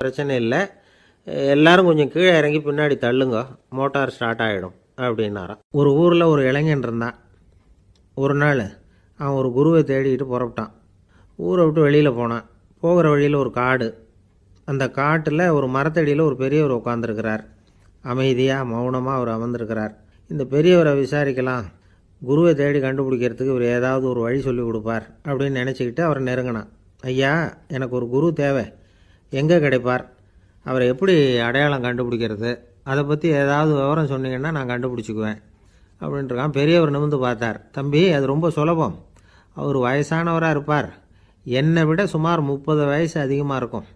பிரச்சனை இல்லை, எல்லாரும் கொஞ்சம் கீழே இறங்கி பின்னாடி தள்ளுங்க, மோட்டார் ஸ்டார்ட் ஆகிடும் அப்படின்னாராம். ஒரு ஊரில் ஒரு இளைஞன் இருந்தான். ஒரு நாள் அவன் ஒரு குருவை தேடிக்கிட்டு புறப்பட்டான். ஊரை விட்டு வெளியில் போனான். போகிற வழியில் ஒரு காடு. அந்த காட்டில் ஒரு மரத்தடியில் ஒரு பெரியவர் உட்காந்துருக்கிறார். அமைதியாக மௌனமாக அவர் அமர்ந்திருக்கிறார். இந்த பெரியவரை விசாரிக்கலாம், குருவை தேடி கண்டுபிடிக்கிறதுக்கு இவர் ஏதாவது ஒரு வழி சொல்லி கொடுப்பார் அப்படின்னு நினச்சிக்கிட்டு அவரை நெருங்கினான். ஐயா, எனக்கு ஒரு குரு தேவை, எங்கே கிடைப்பார், அவரை எப்படி அடையாளம் கண்டுபிடிக்கிறது, அதை பற்றி ஏதாவது விவரம் சொன்னீங்கன்னா நான் கண்டுபிடிச்சிக்குவேன் அப்படின்ட்டுருக்கான். பெரியவர் நிமிர்ந்து பார்த்தார். தம்பி, அது ரொம்ப சுலபம். அவர் வயசானவராக இருப்பார், என்னை விட சுமார் 30 வயசு அதிகமாக இருக்கும்.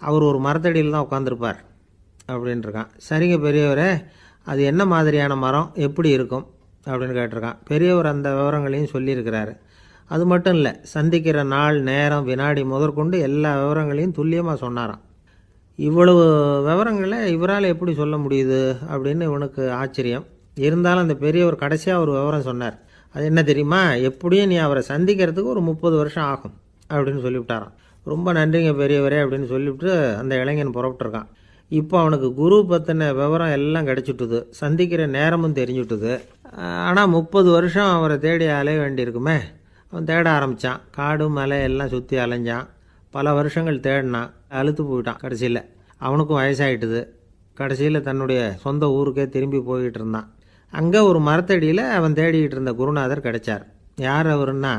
அவர் ஒரு மரத்தடியில் தான் உட்காந்துருப்பார் அப்படின்ட்டுருக்கான். சரிங்க பெரியவரே, அது என்ன மாதிரியான மரம், எப்படி இருக்கும் அப்படின்னு கேட்டிருக்கான். பெரியவர் அந்த விவரங்களையும் சொல்லியிருக்கிறாரு. அது மட்டும் இல்லை, சந்திக்கிற நாள், நேரம், வினாடி முதற்கொண்டு எல்லா விவரங்களையும் துல்லியமாக சொன்னாராம். இவ்வளவு விவரங்களை இவரால் எப்படி சொல்ல முடியுது அப்படின்னு இவனுக்கு ஆச்சரியம். இருந்தாலும் அந்த பெரியவர் கடைசியாக ஒரு விவரம் சொன்னார். அது என்ன தெரியுமா, எப்படியும் நீ அவரை சந்திக்கிறதுக்கு ஒரு 30 வருஷம் ஆகும் அப்படின்னு சொல்லிவிட்டாராம். ரொம்ப நன்றிங்க பெரியவரே அப்படின்னு சொல்லிவிட்டு அந்த இளைஞன் புறப்பட்டுருக்கான். இப்போ அவனுக்கு குரு பற்றின விவரம் எல்லாம் கிடச்சிட்டுது, சந்திக்கிற நேரமும் தெரிஞ்சுட்டுது. ஆனால் 30 வருஷம் அவரை தேடி அலைய வேண்டியிருக்குமே. அவன் தேட ஆரம்பித்தான். காடு மலை எல்லாம் சுற்றி அலைஞ்சான். பல வருஷங்கள் தேடினான், அழுத்து போயிட்டான். கடைசியில் அவனுக்கும் வயசாகிட்டுது. கடைசியில் தன்னுடைய சொந்த ஊருக்கே திரும்பி போய்கிட்டு இருந்தான். அங்கே ஒரு மரத்தடியில் அவன் தேடிக்கிட்டு இருந்த குருநாதர் கிடைச்சார். யார் அவருன்னா,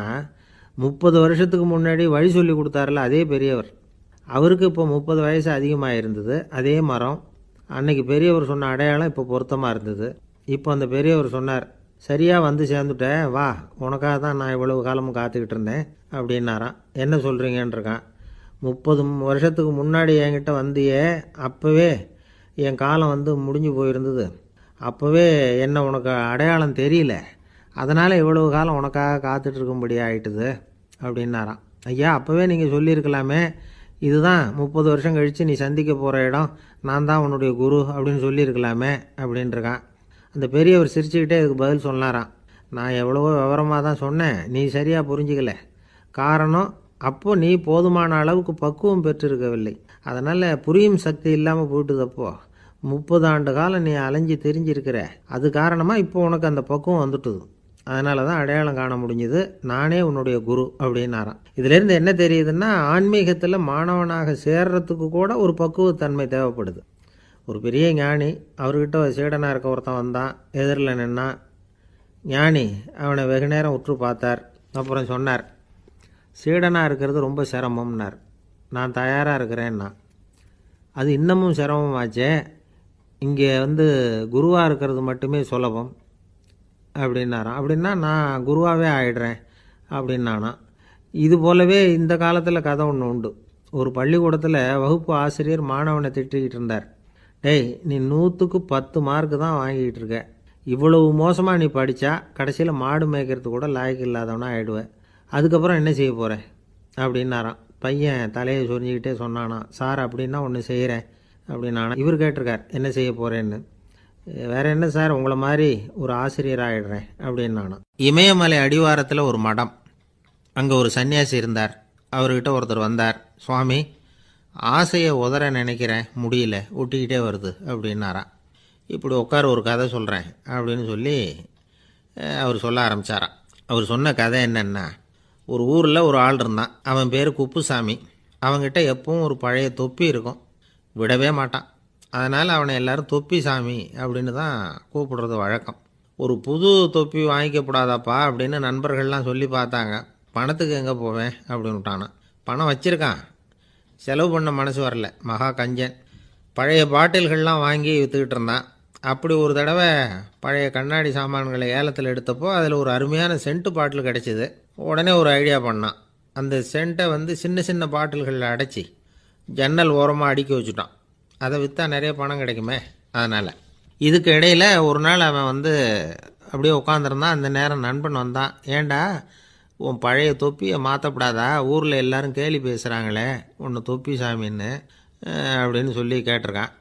30 வருஷத்துக்கு முன்னாடி வழி சொல்லி கொடுத்தாருல அதே பெரியவர். அவருக்கு இப்போ 30 வயசு அதிகமாக இருந்தது. அதே மரம், அன்னைக்கு பெரியவர் சொன்ன அடையாளம் இப்போ பொருத்தமாக இருந்தது. இப்போ அந்த பெரியவர் சொன்னார், சரியாக வந்து சேர்ந்துட்டேன், வா, உனக்காக தான் நான் இவ்வளவு காலமும் காத்துக்கிட்டு இருந்தேன் அப்படின்னாராம். என்ன சொல்கிறீங்கன்றிருக்கான். 30 வருஷத்துக்கு முன்னாடி என்கிட்ட வந்தியே, அப்போவே என் காலம் வந்து முடிஞ்சு போயிருந்தது. அப்போவே என்ன உனக்கு அடையாளம் தெரியல, அதனால் இவ்வளவு காலம் உனக்காக காத்துட்ருக்கும்படி ஆகிட்டுது அப்படின்னாராம். ஐயா, அப்போவே நீங்கள் சொல்லியிருக்கலாமே, இதுதான் 30 வருஷம் கழித்து நீ சந்திக்க போகிற இடம், நான் தான் உன்னுடைய குரு அப்படின்னு சொல்லியிருக்கலாமே அப்படின்ட்டுருக்கான். அந்த பெரியவர் சிரிச்சுக்கிட்டே இதுக்கு பதில் சொன்னாராம். நான் எவ்வளவோ விவரமாக தான் சொன்னேன், நீ சரியாக புரிஞ்சிக்கல. காரணம், அப்போது நீ போதுமான அளவுக்கு பக்குவம் பெற்றிருக்கவில்லை, அதனால் புரியும் சக்தி இல்லாமல் போயிட்டுதப்போ 30 ஆண்டு காலம் நீ அலைஞ்சி தெரிஞ்சிருக்கிற. அது காரணமாக இப்போ உனக்கு அந்த பக்குவம் வந்துட்டுது, அதனால தான் அடையாளம் காண முடிஞ்சுது, நானே உன்னுடைய குரு அப்படின்னாராம். இதிலேருந்து என்ன தெரியுதுன்னா, ஆன்மீகத்தில் மாணவனாக சேர்றதுக்கு கூட ஒரு பக்குவத்தன்மை தேவைப்படுது. ஒரு பெரிய ஞானி, அவர்கிட்ட சீடனாக இருக்க ஒருத்தன் வந்தான், எதிரில் நின்னான். ஞானி அவனை வெகு நேரம் உற்று பார்த்தார். அப்புறம் சொன்னார், சீடனாக இருக்கிறது ரொம்ப சிரமம்னார். நான் தயாராக இருக்கிறேன்னா. அது இன்னமும் சிரமமாச்சே, இங்கே குருவாக இருக்கிறது மட்டுமே சுலபம் அப்படின்னாராம். அப்படின்னா நான் குருவாகவே ஆகிடுறேன் அப்படின்னானா. இது போலவே இந்த காலத்தில் கதை ஒன்று உண்டு. ஒரு பள்ளிக்கூடத்தில் வகுப்பு ஆசிரியர் மாணவனை திட்டிக்கிட்டு இருந்தார். டேய், நீ 100க்கு 10 மார்க்கு தான் வாங்கிக்கிட்டு இருக்க, இவ்வளவு மோசமாக நீ படித்தா கடைசியில் மாடு மேய்க்கிறது கூட லாய்க்கு இல்லாதவனா ஆகிடுவேன், அதுக்கப்புறம் என்ன செய்ய போகிறேன் அப்படின்னாராம். பையன் தலையை சொரிஞ்சிக்கிட்டே சொன்னானா, சார் அப்படின்னா ஒன்று செய்கிறேன் அப்படின்னானா. இவர் கேட்டிருக்கார், என்ன செய்ய போகிறேன்னு. வேறு என்ன சார், உங்களை மாதிரி ஒரு ஆசிரியர் ஆகிடுறேன் அப்படின்னானா. இமயமலை அடிவாரத்தில் ஒரு மடம், அங்கே ஒரு சன்னியாசி இருந்தார். அவர்கிட்ட ஒருத்தர் வந்தார். சுவாமி, ஆசையை உதற நினைக்கிறேன், முடியல, ஒட்டிக்கிட்டே வருது அப்படின்னாராம். இப்படி உட்கார, ஒரு கதை சொல்கிறேன் அப்படின்னு சொல்லி அவர் சொல்ல ஆரம்பித்தாராம். அவர் சொன்ன கதை என்னென்னா, ஒரு ஊரில் ஒரு ஆள் இருந்தான். அவன் பேர் குப்புசாமி. அவன்கிட்ட எப்பவும் ஒரு பழைய தொப்பி இருக்கும், விடவே மாட்டான். அதனால் அவனை எல்லோரும் தொப்பி சாமி அப்படின்னு தான் கூப்பிடுறது வழக்கம். ஒரு புது தொப்பி வாங்கிக்கப்படாதாப்பா அப்படின்னு நண்பர்கள்லாம் சொல்லி பார்த்தாங்க. பணத்துக்கு எங்கே போவேன் அப்படின்னு விட்டானான். பணம் வச்சுருக்கான், செலவு பண்ண மனசு வரல, மகா கஞ்சன். பழைய பாட்டில்கள்லாம் வாங்கி விற்றுக்கிட்டு இருந்தான். அப்படி ஒரு தடவை பழைய கண்ணாடி சாமான்களை ஏலத்தில் எடுத்தப்போ அதில் ஒரு அருமையான சென்ட்டு பாட்டில் கிடச்சிது. உடனே ஒரு ஐடியா பண்ணான். அந்த சென்ட்டை சின்ன சின்ன பாட்டில்களில் அடைச்சி ஜன்னல் ஓரமாக அடுக்கி வச்சுட்டான். அதை விற்றா நிறைய பணம் கிடைக்குமே, அதனால். இதுக்கு இடையில் ஒரு நாள் அவன் அப்படியே உட்காந்துருந்தான். அந்த நேரம் நண்பன் வந்தான். ஏண்டா, உன் பழைய தொப்பியை மாற்றப்படாதா, ஊரில் எல்லோரும் கேலி பேசுகிறாங்களே உன்னை தொப்பி சாமின்னு அப்படின்னு சொல்லி கேட்டிருக்கான்.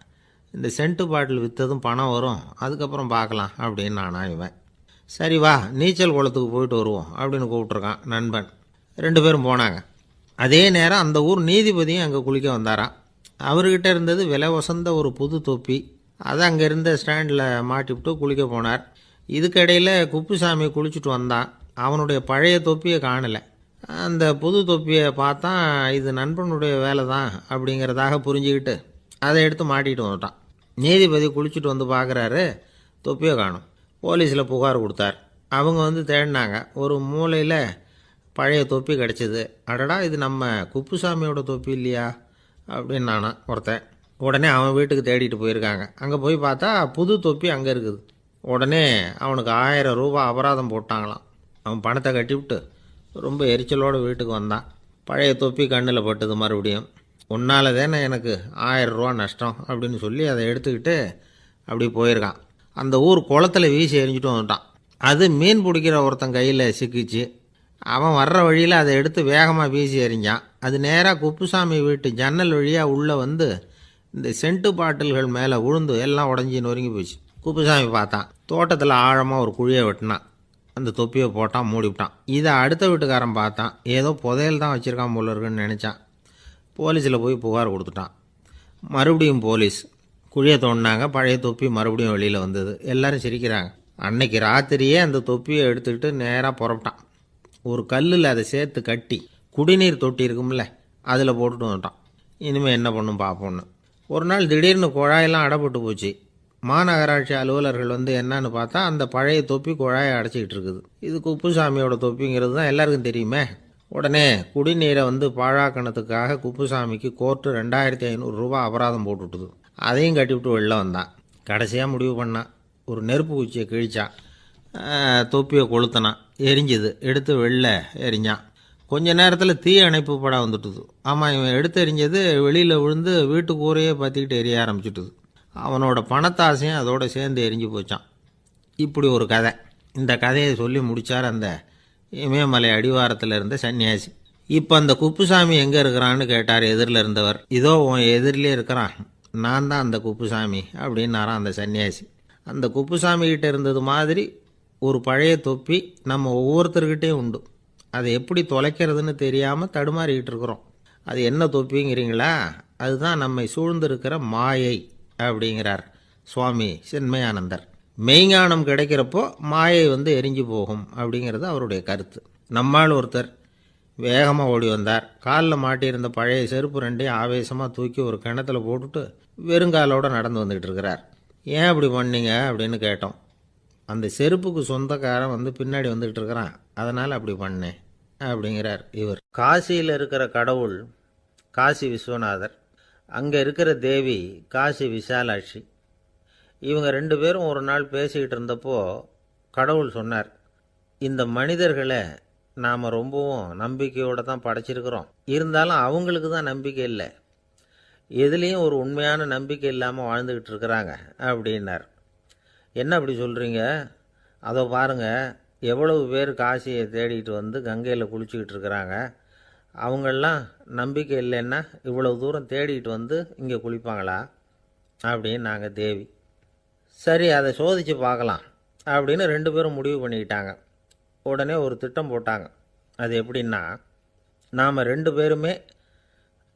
இந்த சென்ட்டு பாட்டில் விற்றதும் பணம் வரும், அதுக்கப்புறம் பார்க்கலாம் அப்படின்னு நானா. இவன் சரி வா, நீச்சல் குளத்துக்கு போயிட்டு வருவோம் அப்படின்னு கூப்பிட்ருக்கான் நண்பன். 2 பேரும் போனாங்க. அதே நேரம் அந்த ஊர் நீதிபதியும் அங்கே குளிக்க வந்தாராம். அவர்கிட்ட இருந்தது விலை உசந்த ஒரு புது தொப்பி. அதை அங்கே இருந்த ஸ்டாண்டில் மாட்டிவிட்டு குளிக்க போனார். இதுக்கிடையில் குப்புசாமி குளிச்சுட்டு வந்தான். அவனுடைய பழைய தொப்பியை காணலை. அந்த புது தொப்பியை பார்த்தா இது நண்பனுடைய வேலை தான் அப்படிங்கிறதாக புரிஞ்சுக்கிட்டு அதை எடுத்து மாட்டிகிட்டு வந்துட்டான். நீதிபதி குளிச்சுட்டு வந்து பார்க்குறாரு, தொப்பியை காணும். போலீஸில் புகார் கொடுத்தார். அவங்க வந்து தேடினாங்க. ஒரு மூலையில் பழைய தொப்பி கிடச்சிது. அடடா, இது நம்ம குப்புசாமியோட தொப்பி இல்லையா அப்படின்னு நானா ஒருத்தன். உடனே அவன் வீட்டுக்கு தேடிட்டு போயிருக்காங்க. அங்கே போய் பார்த்தா புது தொப்பி அங்கே இருக்குது. உடனே அவனுக்கு 1000 ரூபாய் அபராதம் போட்டாங்களாம். அவன் பணத்தை கட்டிவிட்டு ரொம்ப எரிச்சலோடு வீட்டுக்கு வந்தான். பழைய தொப்பி கண்ணில் பட்டுது. மறுபடியும் உன்னால தானே எனக்கு 1000 ரூபா நஷ்டம் அப்படின்னு சொல்லி அதை எடுத்துக்கிட்டு அப்படி போயிருக்கான். அந்த ஊர் குளத்தில் வீசி எரிஞ்சிட்டு வந்துட்டான். அது மீன் பிடிக்கிற ஒருத்தன் கையில் சிக்கிச்சு. அவன் வர்ற வழியில் அதை எடுத்து வேகமாக வீசி எறிஞ்சான். அது நேராக குப்புசாமி வீட்டு ஜன்னல் வழியாக உள்ளே வந்து இந்த சென்ட்டு பாட்டில்கள் மேலே விழுந்து எல்லாம் உடஞ்சி நொறுங்கி போச்சு. குப்புசாமி பார்த்தான். தோட்டத்தில் ஆழமாக ஒரு குழியை வெட்டினான். அந்த தொப்பியை போட்டான், மூடிவிட்டான். இதை அடுத்த வீட்டுக்காரன் பார்த்தான். ஏதோ புதையல் தான் வச்சுருக்கான் போல இருக்குன்னு நினச்சான். போலீஸில் போய் புகார் கொடுத்துட்டான். மறுபடியும் போலீஸ் குழியை தோண்டினாங்க. பழைய தொப்பி மறுபடியும் வெளியில் வந்தது. எல்லோரும் சிரிக்கிறாங்க. அன்னைக்கு ராத்திரியே அந்த தொப்பியை எடுத்துக்கிட்டு நேராக புறப்பட்டான். ஒரு கல்லில் அதை சேர்த்து கட்டி குடிநீர் தொட்டி இருக்கும்ல, அதில் போட்டுட்டு வந்துட்டான். இனிமேல் என்ன பண்ணும் பார்ப்போன்னு. ஒரு நாள் திடீர்னு குழாயெல்லாம் அடைப்பட்டு போச்சு. மாநகராட்சி அலுவலர்கள் வந்து என்னன்னு பார்த்தா அந்த பழைய தொப்பி குழாயை அடைச்சிக்கிட்டு இருக்குது. இது குப்புசாமியோட தொப்பிங்கிறது தான் எல்லாருக்கும் தெரியுமே. உடனே குடிநீரை வந்து பாழாக்கணத்துக்காக குப்புசாமிக்கு கோர்ட்டு 2500 ரூபாய் அபராதம் போட்டுவிட்டுது. அதையும் கட்டிவிட்டு வெளில வந்தான். கடைசியாக முடிவு பண்ணான். ஒரு நெருப்பு குச்சியை கிழிச்சான். தொப்பியை கொளுத்தினான். எரிஞ்சுது. எடுத்து வெளில எரிஞ்சான். கொஞ்ச நேரத்தில் தீ அணைப்பு படம் வந்துட்டுது. ஆமாம், இவன் எடுத்து எரிஞ்சது வெளியில் விழுந்து வீட்டு கூரையே பற்றிக்கிட்டு எரிய ஆரம்பிச்சுட்டுது. அவனோட பணத்தாசையும் அதோடு சேர்ந்து எரிஞ்சு போச்சான். இப்படி ஒரு கதை. இந்த கதையை சொல்லி முடித்தார் அந்த இமயமலை அடிவாரத்தில் இருந்த சன்னியாசி. இப்போ அந்த குப்புசாமி எங்கே இருக்கிறான்னு கேட்டார் எதிரில் இருந்தவர். இதோ உன் எதிரிலே இருக்கிறான், நான் தான் அந்த குப்புசாமி அப்படின்னாரான் அந்த சன்னியாசி. அந்த குப்புசாமி கிட்ட இருந்தது மாதிரி ஒரு பழைய தொப்பி நம்ம ஒவ்வொருத்தர்கிட்டையும் உண்டு. அதை எப்படி தொலைக்கிறதுன்னு தெரியாமல் தடுமாறிக்கிட்டு இருக்கிறோம். அது என்ன தொப்பிங்கிறீங்களா? அதுதான் நம்மை சூழ்ந்திருக்கிற மாயை அப்படிங்கிறார் சுவாமி சின்மயானந்தர். மெய்ஞானம் கிடைக்கிறப்போ மாயை வந்து எரிஞ்சு போகும் அப்படிங்கிறது அவருடைய கருத்து. நம்மால் ஒருத்தர் வேகமாக ஓடி வந்தார். காலில் மாட்டியிருந்த பழைய செருப்பு ரெண்டையும் ஆவேசமாக தூக்கி ஒரு கிணத்துல போட்டுட்டு வெறுங்காலோடு நடந்து வந்துக்கிட்டு இருக்கிறார். ஏன் அப்படி பண்ணீங்க அப்படின்னு கேட்டோம். அந்த செருப்புக்கு சொந்தக்காரன் வந்து பின்னாடி வந்துக்கிட்டு இருக்கிறான், அதனால் அப்படி பண்ணேன் அப்படிங்கிறார் இவர். காசியில் இருக்கிற கடவுள் காசி விஸ்வநாதர், அங்கே இருக்கிற தேவி காசி விசாலாட்சி. இவங்க 2 பேரும் ஒரு நாள் பேசிக்கிட்டு இருந்தப்போ கடவுள் சொன்னார், இந்த மனிதர்களை நாம் ரொம்பவும் நம்பிக்கையோடு தான் படைச்சிருக்கிறோம். இருந்தாலும் அவங்களுக்கு தான் நம்பிக்கை இல்லை, எதுலேயும் ஒரு உண்மையான நம்பிக்கை இல்லாமல் வாழ்ந்துக்கிட்டு இருக்கிறாங்க அப்படின்னார். என்ன அப்படி சொல்கிறீங்க? அதோ பாருங்கள், எவ்வளவு பேர் காசியை தேடிட்டு வந்து கங்கையில் குளிச்சுக்கிட்டு இருக்கிறாங்க. அவங்களெலாம் நம்பிக்கை இல்லைன்னா இவ்வளவு தூரம் தேடிட்டு வந்து இங்கே குளிப்பாங்களா அப்படின்னு நாங்கள் தேவி. சரி, அதை சோதித்து பார்க்கலாம் அப்படின்னு 2 பேரும் முடிவு பண்ணிக்கிட்டாங்க. உடனே ஒரு திட்டம் போட்டாங்க. அது எப்படின்னா, நாம் 2 பேருமே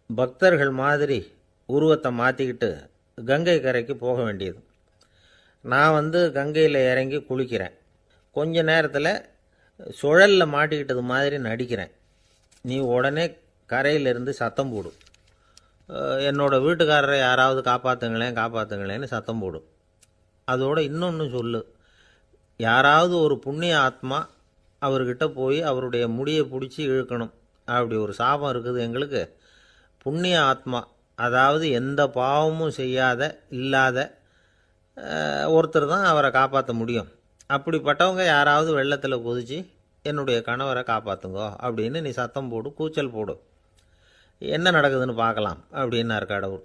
பக்தர்கள் மாதிரி உருவத்தை மாற்றிக்கிட்டு கங்கை கரைக்கு போக வேண்டியது. நான் வந்து கங்கையில் இறங்கி குளிக்கிறேன். கொஞ்ச நேரத்தில் சுழலில் மாட்டிக்கிட்டது மாதிரி நடிக்கிறேன். நீ உடனே கரையிலிருந்து சத்தம் போடும். என்னோடய வீட்டுக்காரரை யாராவது காப்பாற்றுங்களேன்னு சத்தம் போடும். அதோடு இன்னொன்று சொல்லு, யாராவது ஒரு புண்ணிய ஆத்மா அவர்கிட்ட போய் அவருடைய முடியை பிடிச்சி இழுக்கணும். அப்படி ஒரு சாபம் இருக்குது எங்களுக்கு. புண்ணிய ஆத்மா, அதாவது எந்த பாவமும் செய்யாத இல்லாத ஒருத்தர் தான் அவரை காப்பாற்ற முடியும். அப்படிப்பட்டவங்க யாராவது வெள்ளத்தில் குதித்து என்னுடைய கணவரை காப்பாற்றுங்கோ அப்படின்னு நீ சத்தம் போடு, கூச்சல் போடு, என்ன நடக்குதுன்னு பார்க்கலாம் அப்படின்னார் கடவுள்.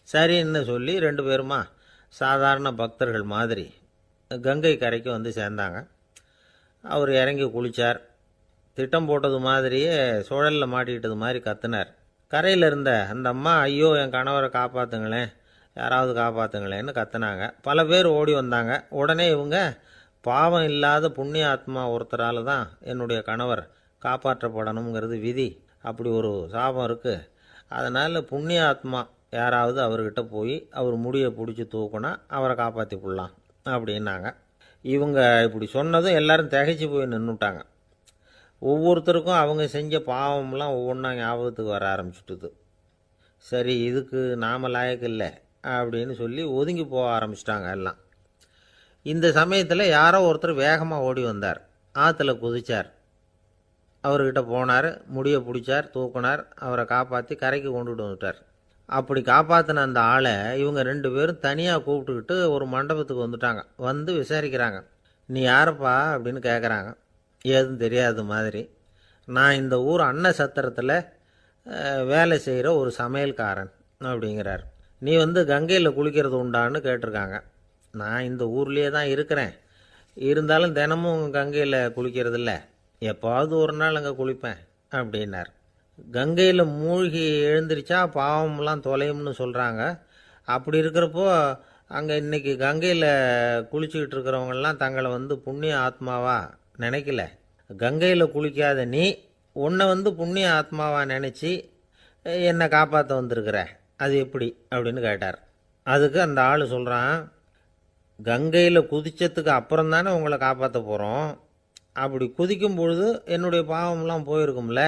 சரின்னு சொல்லி 2 பேருமா சாதாரண பக்தர்கள் மாதிரி கங்கை கரைக்கு வந்து சேர்ந்தாங்க. அவர் இறங்கி குளித்தார். திட்டம் போட்டது மாதிரியே சுழலில் மாட்டிக்கிட்டது மாதிரி கத்துனார். கரையில் இருந்த அந்த அம்மா, ஐயோ என் கணவரை காப்பாற்றுங்களேன், யாராவது காப்பாற்றுங்களேன்னு கத்துனாங்க. பல பேர் ஓடி வந்தாங்க. உடனே இவங்க, பாவம் இல்லாத புண்ணிய ஆத்மா ஒருத்தரால் தான் என்னுடைய கணவர் காப்பாற்றப்படணுங்கிறது விதி, அப்படி ஒரு சாபம் இருக்குது, அதனால் புண்ணிய ஆத்மா யாராவது அவர்கிட்ட போய் அவர் முடியை பிடிச்சி தூக்குனா அவரை காப்பாற்றி கொள்ளலாம் அப்படின்னாங்க. இவங்க இப்படி சொன்னதும் எல்லாரும் திகைச்சு போய் நின்றுட்டாங்க. ஒவ்வொருத்தருக்கும் அவங்க செஞ்ச பாவம்லாம் ஒவ்வொன்றா ஞாபகத்துக்கு வர ஆரம்பிச்சுட்டுது. சரி, இதுக்கு நாம் லாயக்கு இல்லை அப்படின்னு சொல்லி ஒதுங்கி போக ஆரம்பிச்சிட்டாங்க எல்லாம். இந்த சமயத்தில் யாரோ ஒருத்தர் வேகமாக ஓடி வந்தார். ஆற்றுல குதிச்சார். அவர்கிட்ட போனார், முடியை பிடிச்சார், தூக்குனார், அவரை காப்பாற்றி கரைக்கு கொண்டுட்டு வந்துட்டார். அப்படி காப்பாற்றின அந்த ஆளை இவங்க 2 பேரும் தனியாக கூப்பிட்டுக்கிட்டு ஒரு மண்டபத்துக்கு வந்துட்டாங்க. வந்து விசாரிக்கிறாங்க. நீ யாரப்பா அப்படின்னு கேட்குறாங்க. ஏதும் தெரியாத மாதிரி. நான் இந்த ஊர் அன்ன சத்திரத்தில் வேலை செய்கிற ஒரு சமையல்காரன் அப்படிங்கிறார். நீ வந்து கங்கையில் குளிக்கிறது உண்டான்னு கேட்டிருக்காங்க. நான் இந்த ஊர்லேயே தான் இருக்கிறேன், இருந்தாலும் தினமும் கங்கையில் குளிக்கிறது இல்லை, எப்பாவது ஒரு நாள் அங்கே குளிப்பேன் அப்படின்னார். கங்கையில் மூழ்கி எழுந்திரிச்சா பாவம்லாம் தொலையும்னு சொல்கிறாங்க. அப்படி இருக்கிறப்போ அங்கே இன்றைக்கி கங்கையில் குளிச்சுக்கிட்டு இருக்கிறவங்கெல்லாம் தங்களை வந்து புண்ணிய ஆத்மாவா நினைக்கல. கங்கையில் குளிக்காத நீ உன்னை வந்து புண்ணிய ஆத்மாவா நினச்சி என்னை காப்பாற்ற வந்திருக்கிற, அது எப்படி அப்படின்னு கேட்டார். அதுக்கு அந்த ஆள் சொல்கிறான், கங்கையில் குதித்ததுக்கு அப்புறம் தானே உங்களை காப்பாற்ற போகிறோம். அப்படி குதிக்கும் பொழுது என்னுடைய பாவம்லாம் போயிருக்கும்ல,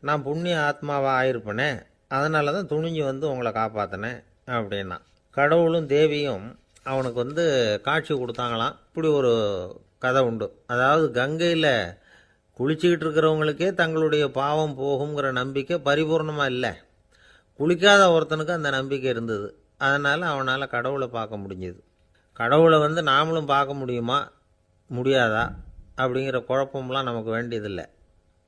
நான் புண்ணிய ஆத்மாவாக ஆயிருப்பேனே, அதனால தான் துணிஞ்சு வந்து உங்களை காப்பாற்றினேன் அப்படின்னா. கடவுளும் தேவியும் அவனுக்கு வந்து காட்சி கொடுத்தாங்களாம். இப்படி ஒரு கதை உண்டு. அதாவது கங்கையில் குளிச்சுக்கிட்டு இருக்கிறவங்களுக்கே தங்களுடைய பாவம் போகுங்கிற நம்பிக்கை பரிபூர்ணமாக இல்லை. குளிக்காத ஒருத்தனுக்கு அந்த நம்பிக்கை இருந்தது. அதனால் அவனால் கடவுளை பார்க்க முடிஞ்சுது. கடவுளை வந்து நாமளும் பார்க்க முடியுமா முடியாதா அப்படிங்கிற குழப்பம்லாம் நமக்கு வேண்டியதில்லை.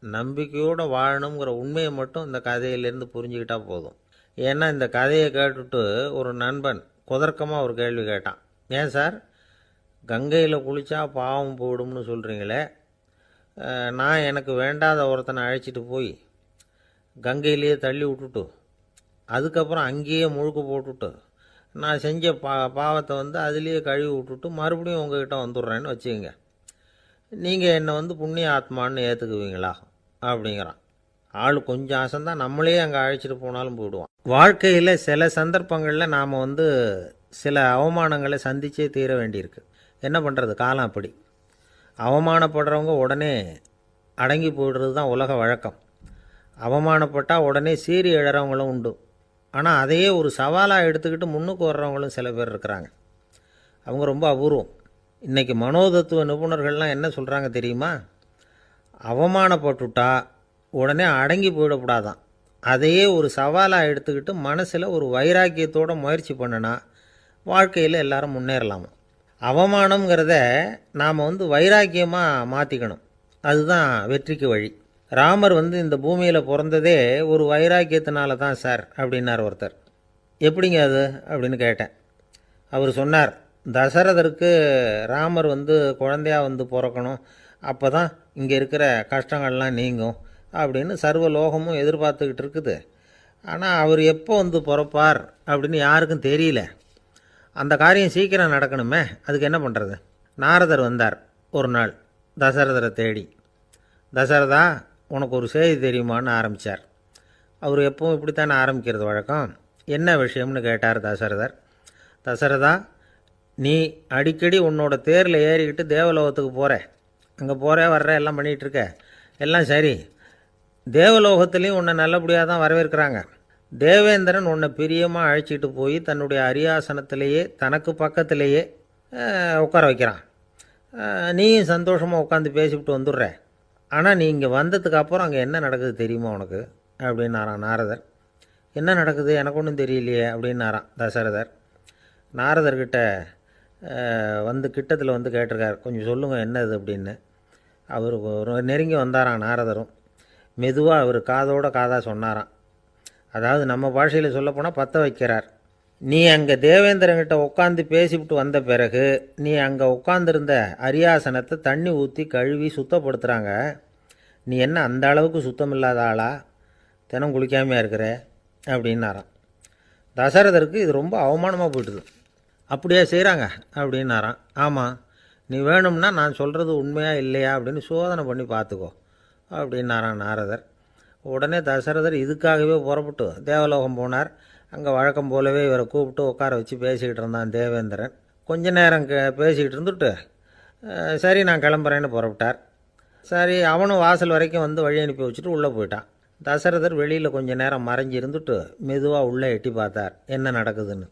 நம்பிக்கையோடு வாழணுங்கிற உண்மையை மட்டும் இந்த கதையிலேருந்து புரிஞ்சுக்கிட்டால் போதும். ஏன்னா இந்த கதையை கேட்டுட்டு ஒரு நண்பன் குதர்க்கமாக ஒரு கேள்வி கேட்டான். ஏன் சார், கங்கையில் குளித்தா பாவம் போயிடும்னு சொல்கிறீங்களே, நான் எனக்கு வேண்டாத ஒருத்தனை அழைச்சிட்டு போய் கங்கையிலேயே தள்ளி விட்டுட்டு அதுக்கப்புறம் அங்கேயே முழுக்க போட்டுட்டு நான் செஞ்ச பாவத்தை வந்து அதுலேயே கழுவி விட்டுட்டு மறுபடியும் உங்ககிட்ட வந்துடுறேன்னு வச்சுக்கோங்க, நீங்கள் என்னை வந்து புண்ணிய ஆத்மான்னு ஏற்றுக்குவீங்களா அப்படிங்கிறான். ஆள் கொஞ்சம் ஆசைந்தான், நம்மளே அங்கே அழைச்சிட்டு போனாலும் போயிடுவான். வாழ்க்கையில் சில சந்தர்ப்பங்களில் நாம் வந்து சில அவமானங்களை சந்திச்சே தீர வேண்டியிருக்கு. என்ன பண்ணுறது, காலம் அப்படி. அவமானப்படுறவங்க உடனே அடங்கி போய்டுறது தான் உலக வழக்கம். அவமானப்பட்டால் உடனே சீறி எழறவங்களும் உண்டு. ஆனால் அதையே ஒரு சவாலாக எடுத்துக்கிட்டு முன்னுக்கு வர்றவங்களும் சில பேர் இருக்கிறாங்க. அவங்க ரொம்ப அபூர்வம். இன்றைக்கி மனோதத்துவ நிபுணர்கள்லாம் என்ன சொல்கிறாங்க தெரியுமா? அவமானப்பட்டுட்டா உடனே அடங்கி போயிடக்கூடாதான், அதையே ஒரு சவாலாக எடுத்துக்கிட்டு மனசில் ஒரு வைராக்கியத்தோடு முயற்சி பண்ணினா வாழ்க்கையில் எல்லாரும் முன்னேறலாமா. அவமானங்கிறத நாம் வந்து வைராக்கியமாக மாற்றிக்கணும். அதுதான் வெற்றிக்கு வழி. ராமர் வந்து இந்த பூமியில் பிறந்ததே ஒரு வைராக்கியத்தினால தான் சார் அப்படின்னார் ஒருத்தர். எப்படிங்க அது அப்படின்னு கேட்டேன். அவர் சொன்னார், தசரதருக்கு ராமர் வந்து குழந்தையாக வந்து பிறக்கணும், அப்போ தான் இங்கே இருக்கிற கஷ்டங்கள்லாம் நீங்கும் அப்படின்னு சர்வ லோகமும் எதிர்பார்த்துக்கிட்டு இருக்குது. ஆனால் அவர் எப்போ வந்து பிறப்பார் அப்படின்னு யாருக்கும் தெரியல. அந்த காரியம் சீக்கிரம் நடக்கணுமே, அதுக்கு என்ன பண்ணுறது? நாரதர் வந்தார் ஒரு நாள் தசரதரை தேடி. தசரதா, உனக்கு ஒரு செய்தி தெரியுமான்னு ஆரம்பித்தார். அவர் எப்பவும் இப்படித்தானே ஆரம்பிக்கிறது வழக்கம். என்ன விஷயம்னு கேட்டார் தசரதர். தசரதா, நீ அடிக்கடி உன்னோட தேரில் ஏறிக்கிட்டு தேவலோகத்துக்கு போகிற, அங்கே போகிற வர்ற எல்லாம் பண்ணிகிட்ருக்க, எல்லாம் சரி. தேவலோகத்துலேயும் உன்னை நல்லபடியாக தான் வரவேற்கிறாங்க. தேவேந்திரன் உன்னை பிரியமாக அழைச்சிட்டு போய் தன்னுடைய அரியாசனத்திலேயே தனக்கு பக்கத்திலேயே உட்கார வைக்கிறான். நீயும் சந்தோஷமாக உட்காந்து பேசிவிட்டு வந்துடுற. ஆனால் நீ இங்கே வந்ததுக்கு அப்புறம் அங்கே என்ன நடக்குது தெரியுமா உனக்கு அப்படின்னாரான் நாரதர். என்ன நடக்குது எனக்கு ஒன்றும் தெரியலையே அப்படின்னாரான் தசரதர். நாரதர்கிட்ட வந்து கிட்டத்தில் வந்து கேட்டிருக்கார், கொஞ்சம் சொல்லுங்கள் என்னது அப்படின்னு. அவர் நெருங்கி வந்தாரான் நாரதரும். மெதுவாக அவர் காதோட காதாக சொன்னாராம். அதாவது நம்ம பாஷையில் சொல்லப்போனால் பற்ற வைக்கிறார். நீ அங்கே தேவேந்திரங்கிட்ட உட்காந்து பேசிவிட்டு வந்த பிறகு நீ அங்கே உட்காந்துருந்த அரியாசனத்தை தண்ணி ஊற்றி கழுவி சுத்தப்படுத்துகிறாங்க. நீ என்ன அந்த அளவுக்கு சுத்தம் இல்லாத ஆளா, தினம் குளிக்காமையாக இருக்கிற அப்படின்னாராம். தசரதருக்கு இது ரொம்ப அவமானமாக போயிட்டுது. அப்படியே செய்கிறாங்க அப்படின்னாராம். ஆமாம், நீ வேணும்னா நான் சொல்கிறது உண்மையா இல்லையா அப்படின்னு சோதனை பண்ணி பார்த்துக்கோ அப்படின்னாரான் நாரதர். உடனே தசரதர் இதுக்காகவே புறப்பட்டு தேவலோகம் போனார். அங்கே வழக்கம் போலவே இவரை கூப்பிட்டு உட்கார வச்சு பேசிக்கிட்டு இருந்தான் தேவேந்திரன். கொஞ்ச நேரம் பேசிக்கிட்டு இருந்துட்டு சரி நான் கிளம்புறேன்னு புறப்பட்டார். சரி அவனும் வாசல் வரைக்கும் வந்து வழி அனுப்பி வச்சுட்டு உள்ளே போயிட்டான். தசரதர் வெளியில் கொஞ்ச நேரம் மறைஞ்சி இருந்துட்டு மெதுவாக உள்ளே எட்டி பார்த்தார் என்ன நடக்குதுன்னு.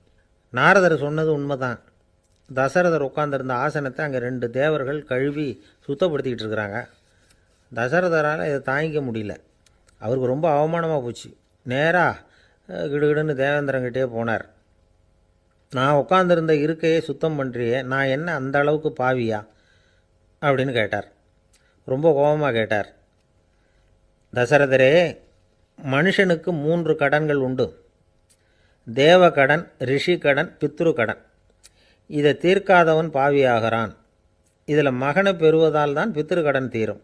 நாரதர் சொன்னது உண்மைதான். தசரதர் உட்காந்துருந்த ஆசனத்தை அங்கே 2 தேவர்கள் கழுவி சுத்தப்படுத்திக்கிட்டு இருக்கிறாங்க. தசரதரால் இதை தாங்கிக்க முடியல. அவருக்கு ரொம்ப அவமானமாக போச்சு. நேராக கிடுகிடுன்னு தேவேந்திரங்கிட்டே போனார். நான் உட்காந்துருந்த இருக்கையை சுத்தம் பண்ணுறியே, நான் என்ன அந்த அளவுக்கு பாவியா அப்படின்னு கேட்டார். ரொம்ப கோபமாக கேட்டார். தசரதரே, மனுஷனுக்கு 3 கடன்கள் உண்டு. தேவ கடன், ரிஷி கடன், பித்ரு கடன். இதை தீர்க்காதவன் பாவியாகிறான். இதில் மகனை பெறுவதால் தான் பித்ரு கடன் தீரும்.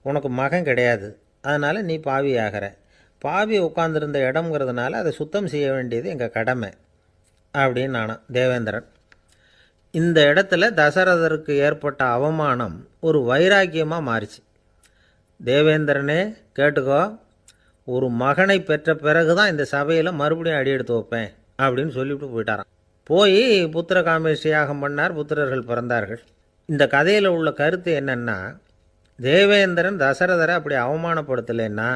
உனக்கு மகன் கிடையாது, அதனால் நீ பாவியாகிற. பாவி உட்கார்ந்துருந்த இடம்ங்கிறதுனால அதை சுத்தம் செய்ய வேண்டியது எங்கள் கடமை அப்படின்னு நானும் தேவேந்திரன். இந்த இடத்துல தசரதருக்கு ஏற்பட்ட அவமானம் ஒரு வைராக்கியமாக மாறிச்சு. தேவேந்திரனே கேட்டுக்கோ, ஒரு மகனை பெற்ற பிறகு தான் இந்த சபையில் மறுபடியும் அடி எடுத்து வைப்பேன் அப்படின்னு சொல்லிவிட்டு போயிட்டாராம். போய் புத்திர காமேஷ்டி யாகம் பண்ணார். புத்திரர்கள் பிறந்தார்கள். இந்த கதையில் உள்ள கருத்து என்னென்னா, தேவேந்திரன் தசரதரை அப்படி அவமானப்படுத்தலைன்னா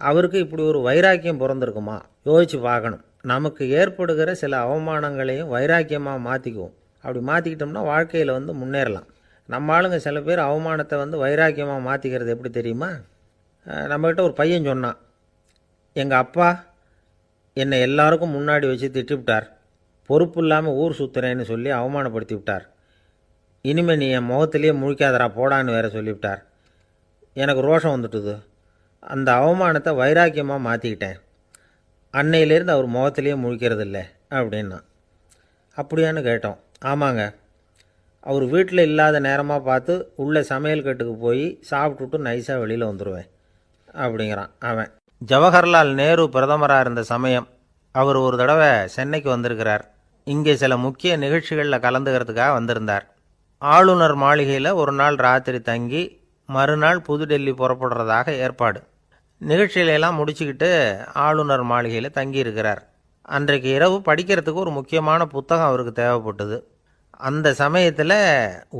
அவருக்கு இப்படி ஒரு வைராக்கியம் பிறந்திருக்குமா யோசித்து பார்க்கணும். நமக்கு ஏற்படுகிற சில அவமானங்களையும் வைராக்கியமாக மாற்றிக்குவோம். அப்படி மாற்றிக்கிட்டோம்னா வாழ்க்கையில் வந்து முன்னேறலாம். நம்ம ஆளுங்க சில பேர் அவமானத்தை வந்து வைராக்கியமாக மாற்றிக்கிறது எப்படி தெரியுமா? நம்மக்கிட்ட ஒரு பையன் சொன்னான், எங்கள் அப்பா என்னை எல்லாருக்கும் முன்னாடி வச்சு திட்டிவிட்டார், பொறுப்பு இல்லாமல் ஊர் சுற்றுறேன்னு சொல்லி அவமானப்படுத்தி விட்டார். இனிமேல் நீ என் முகத்திலேயே முழிக்காதரா போடான்னு வேற சொல்லிவிட்டார். எனக்கு ரோஷம் வந்துட்டுது. அந்த அவமானத்தை வைராக்கியமாக மாற்றிக்கிட்டேன். அன்னையிலேருந்து அவர் முகத்திலேயே முழிக்கிறதில்ல அப்படின்னா. அப்படியான்னு கேட்டோம். ஆமாங்க, அவர் வீட்டில் இல்லாத நேரமாக பார்த்து உள்ளே சமையல் கட்டுக்கு போய் சாப்பிட்டுட்டு நைஸாக வெளியில் வந்துடுவேன் அப்படிங்கிறான் அவன். ஜவஹர்லால் நேரு பிரதமராக இருந்த சமயம் அவர் ஒரு தடவை சென்னைக்கு வந்திருக்கிறார். இங்கே சில முக்கிய நிகழ்ச்சிகளில் கலந்துக்கிறதுக்காக வந்திருந்தார். ஆளுநர் மாளிகையில் ஒரு நாள் ராத்திரி தங்கி மறுநாள் புதுடெல்லி புறப்படுறதாக ஏற்பாடு. நிகழ்ச்சியிலெல்லாம் முடிச்சுக்கிட்டு ஆளுநர் மாளிகையில் தங்கியிருக்கிறார். அன்றைக்கு இரவு படிக்கிறதுக்கு ஒரு முக்கியமான புத்தகம் அவருக்கு தேவைப்பட்டது. அந்த சமயத்தில்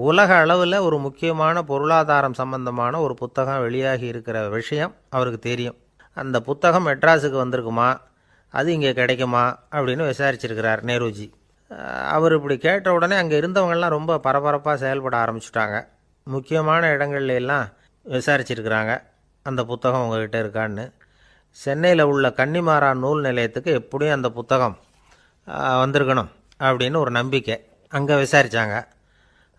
உலக அளவில் ஒரு முக்கியமான பொருளாதாரம் சம்பந்தமான ஒரு புத்தகம் வெளியாகி இருக்கிற விஷயம் அவருக்கு தெரியும். அந்த புத்தகம் மெட்ராஸுக்கு வந்திருக்குமா, அது இங்கே கிடைக்குமா அப்படின்னு விசாரிச்சிருக்கிறார் நேருஜி. அவர் இப்படி கேட்ட உடனே அங்கே இருந்தவங்கெல்லாம் ரொம்ப பரபரப்பாக செயல்பட ஆரம்பிச்சுட்டாங்க. முக்கியமான இடங்கள்ல எல்லாம் விசாரிச்சிருக்கிறாங்க அந்த புத்தகம் உங்ககிட்ட இருக்கான்னு. சென்னையில் உள்ள கன்னிமாரா நூல் நிலையத்துக்கு எப்படியும் அந்த புத்தகம் வந்திருக்கணும் அப்படின்னு ஒரு நம்பிக்கை. அங்கே விசாரித்தாங்க.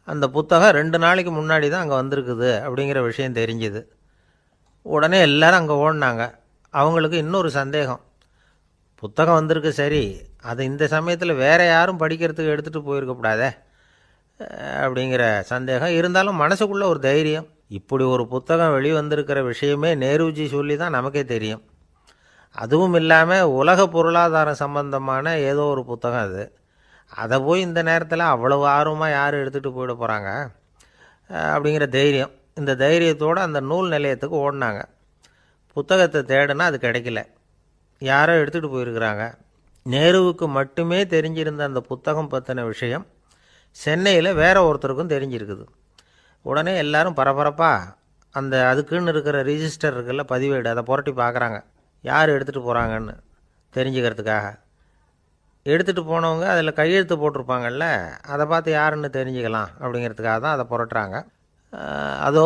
அந்த புத்தகம் 2 நாளைக்கு முன்னாடி தான் அங்கே வந்திருக்குது அப்படிங்கிற விஷயம் தெரிஞ்சுது. உடனே எல்லோரும் அங்கே ஓடினாங்க. அவங்களுக்கு இன்னொரு சந்தேகம், புத்தகம் வந்திருக்கு சரி, அது இந்த சமயத்தில் வேறு யாரும் படிக்கிறதுக்கு எடுத்துகிட்டு போயிருக்கக்கூடாதே அப்படிங்கிற சந்தேகம் இருந்தாலும் மனசுக்குள்ளே ஒரு தைரியம். இப்படி ஒரு புத்தகம் வெளிவந்திருக்கிற விஷயமே நேருஜி சொல்லி தான் நமக்கே தெரியும். அதுவும் இல்லாமல் உலக பொருளாதாரம் சம்பந்தமான ஏதோ ஒரு புத்தகம் அது. அதை போய் இந்த நேரத்தில் அவ்வளவு ஆர்வமாக யார் எடுத்துகிட்டு போயிட போகிறாங்க அப்படிங்கிற தைரியம். இந்த தைரியத்தோடு அந்த நூல் நிலையத்துக்கு ஓடினாங்க. புத்தகத்தை தேடினா அது கிடைக்கல, யாரோ எடுத்துகிட்டு போயிருக்கிறாங்க. நேருவுக்கு மட்டுமே தெரிஞ்சிருந்த அந்த புத்தகம் பற்றின விஷயம் சென்னையில் வேற ஒருத்தருக்கும் தெரிஞ்சிருக்குது. உடனே எல்லாரும் பரபரப்பாக அந்த அதுக்குன்னு இருக்கிற ரிஜிஸ்டர் இருக்குல்ல, பதிவேடு, அதை புரட்டி பார்க்குறாங்க யார் எடுத்துகிட்டு போகிறாங்கன்னு தெரிஞ்சுக்கிறதுக்காக. எடுத்துகிட்டு போனவங்க அதில் கையெழுத்து போட்டிருப்பாங்கல்ல, அதை பார்த்து யாருன்னு தெரிஞ்சுக்கலாம் அப்படிங்கிறதுக்காக தான் அதை புரட்டுறாங்க. அதோ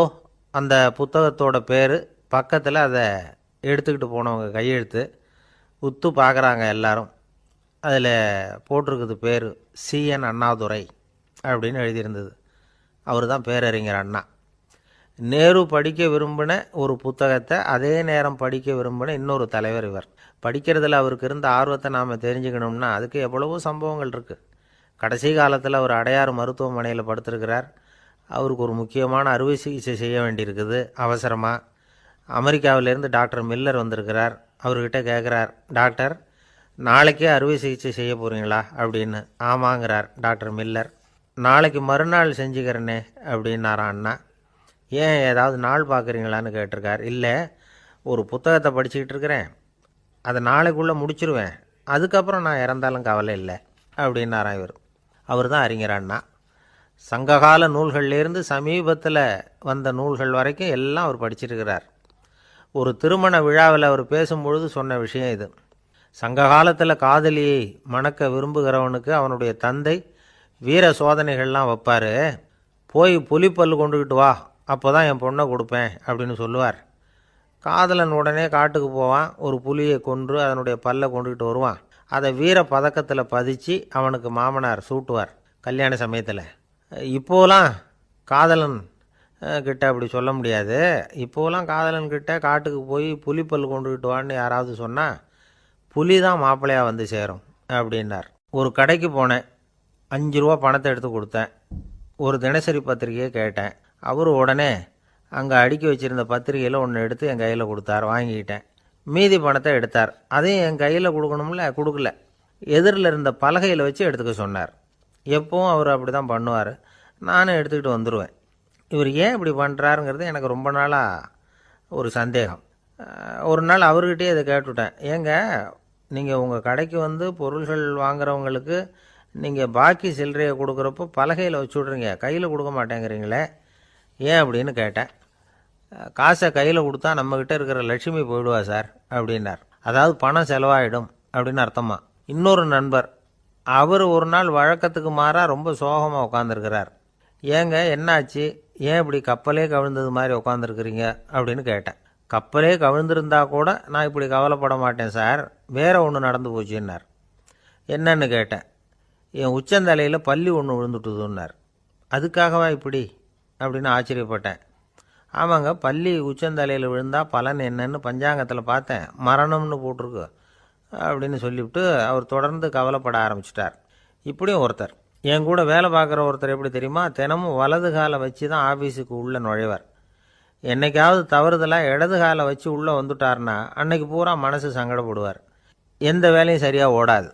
அந்த புத்தகத்தோட பேர் பக்கத்தில் அதை எடுத்துக்கிட்டு போனவங்க கையெழுத்து உத்து பார்க்குறாங்க எல்லாரும். அதில் போட்டிருக்குது பேர் CN அண்ணாதுரை அப்படின்னு எழுதியிருந்தது. அவர் தான் பேரறிஞர் அண்ணா. நேரு படிக்க விரும்பின ஒரு புத்தகத்தை அதே நேரம் படிக்க விரும்பின இன்னொரு தலைவர் இவர். படிக்கிறதுல அவருக்கு இருந்த ஆர்வத்தை நாம் தெரிஞ்சுக்கணும்னா அதுக்கு எவ்வளவோ சம்பவங்கள் இருக்குது. கடைசி காலத்தில் அவர் அடையாறு மருத்துவமனையில் படுத்திருக்கிறார். அவருக்கு ஒரு முக்கியமான அறுவை சிகிச்சை செய்ய வேண்டியிருக்குது அவசரமாக. அமெரிக்காவிலேருந்து டாக்டர் மில்லர் வந்திருக்கிறார். அவர்கிட்ட கேட்குறார், டாக்டர் நாளைக்கே அறுவை சிகிச்சை செய்ய போகிறீங்களா அப்படின்னு. ஆமாங்கிறார் டாக்டர் மில்லர். நாளைக்கு மறுநாள் செஞ்சுக்கிறேனே அப்படின்னாரான் அண்ணா. ஏன் ஏதாவது நாள் பார்க்குறீங்களான்னு கேட்டிருக்கார். இல்லை, ஒரு புத்தகத்தை படிச்சுக்கிட்டு இருக்கிறேன், அதை நாளைக்குள்ளே முடிச்சிருவேன், அதுக்கப்புறம் நான் இறந்தாலும் கவலை இல்லை அப்படின்னாராம் இவர். அவர் தான் அறிஞர் அண்ணா. சங்ககால நூல்கள்லேருந்து சமீபத்தில் வந்த நூல்கள் வரைக்கும் எல்லாம் அவர் படிச்சிருக்கிறார். ஒரு திருமண விழாவில் அவர் பேசும்பொழுது சொன்ன விஷயம் இது. சங்க காலத்தில் காதலியை மணக்க விரும்புகிறவனுக்கு அவனுடைய தந்தை வீர சோதனைகள்லாம் வைப்பார். போய் புலிப்பல்லு கொண்டுக்கிட்டு வா, அப்போ தான் என் பொண்ணை கொடுப்பேன் அப்படின்னு சொல்லுவார். காதலன் உடனே காட்டுக்கு போவான், ஒரு புலியை கொன்று அதனுடைய பல்லை கொண்டுக்கிட்டு வருவான். அதை வீர பதக்கத்தில் பதிச்சு அவனுக்கு மாமனார் சூட்டுவார் கல்யாண சமயத்தில். இப்போலாம் காதலன் கிட்ட அப்படி சொல்ல முடியாது. இப்போலாம் காதலன்கிட்ட காட்டுக்கு போய் புலிப்பல் கொண்டுக்கிட்டு வான்னு யாராவது சொன்னால் புலி தான் மாப்பிள்ளையாக வந்து சேரும் அப்படின்னார். ஒரு கடைக்கு போனேன், 5 ரூபா பணத்தை எடுத்து கொடுத்தேன். ஒரு தினசரி பத்திரிகையை கேட்டேன். அவர் உடனே அங்கே அடுக்கி வச்சுருந்த பத்திரிகையில் ஒன்று எடுத்து என் கையில் கொடுத்தார். வாங்கிக்கிட்டேன். மீதி பணத்தை எடுத்தார். அதையும் என் கையில் கொடுக்கணும்ல, கொடுக்கல. எதிரில் இருந்த பலகையில் வச்சு எடுத்துக்க சொன்னார். எப்பவும் அவர் அப்படி தான் பண்ணுவார். நானும் எடுத்துக்கிட்டு வந்துடுவேன். இவர் ஏன் இப்படி பண்ணுறாருங்கிறது எனக்கு ரொம்ப நாளாக ஒரு சந்தேகம். ஒரு நாள் அவர்கிட்டயே இதை கேட்டுவிட்டேன். ஏங்க, நீங்கள் உங்கள் கடைக்கு வந்து பொருள்கள் வாங்குறவங்களுக்கு நீங்கள் பாக்கி சில்லறையை கொடுக்குறப்போ பலகையில் வச்சு விட்றீங்க, கையில் கொடுக்க மாட்டேங்கிறீங்களே, ஏன் அப்படின்னு கேட்டேன். காசை கையில் கொடுத்தா நம்மக்கிட்ட இருக்கிற லட்சுமி போயிடுவா சார் அப்படின்னார். அதாவது பணம் செலவாயிடும் அப்படின்னு அர்த்தமா. இன்னொரு நண்பர், அவர் ஒரு நாள் வழக்கத்துக்கு மாறாக ரொம்ப சோகமாக உட்காந்துருக்கிறார். ஏங்க என்னாச்சு, ஏன் இப்படி கப்பலே கவிழ்ந்தது மாதிரி உட்காந்துருக்குறீங்க அப்படின்னு கேட்டேன். கப்பலே கவிழ்ந்திருந்தா கூட நான் இப்படி கவலைப்பட மாட்டேன் சார், வேற ஒன்று நடந்து போச்சுன்னார். என்னன்னு கேட்டேன். என் உச்சந்தலையில் பல்லி ஒன்று விழுந்துட்டுதுன்னார். அதுக்காகவா இப்படி அப்படின்னு ஆச்சரியப்பட்டேன். ஆமாங்க, பல்லி உச்சந்தலையில் விழுந்தால் பலன் என்னன்னு பஞ்சாங்கத்தில் பார்த்தேன், மரணம்னு போட்டிருக்கு அப்படின்னு சொல்லிவிட்டு அவர் தொடர்ந்து கவலைப்பட ஆரம்பிச்சிட்டார். இப்படியும் ஒருத்தர், என் கூட வேலை பார்க்குற ஒருத்தர் எப்படி தெரியுமா, தினமும் வலது காலை வச்சு தான் ஆஃபீஸுக்கு உள்ளே நுழைவார். என்னைக்காவது தவறுதலாக இடது காலை வச்சு உள்ளே வந்துட்டார்னா அன்னைக்கு பூரா மனசு சங்கடப்படுவார், எந்த வேலையும் சரியாக ஓடாது.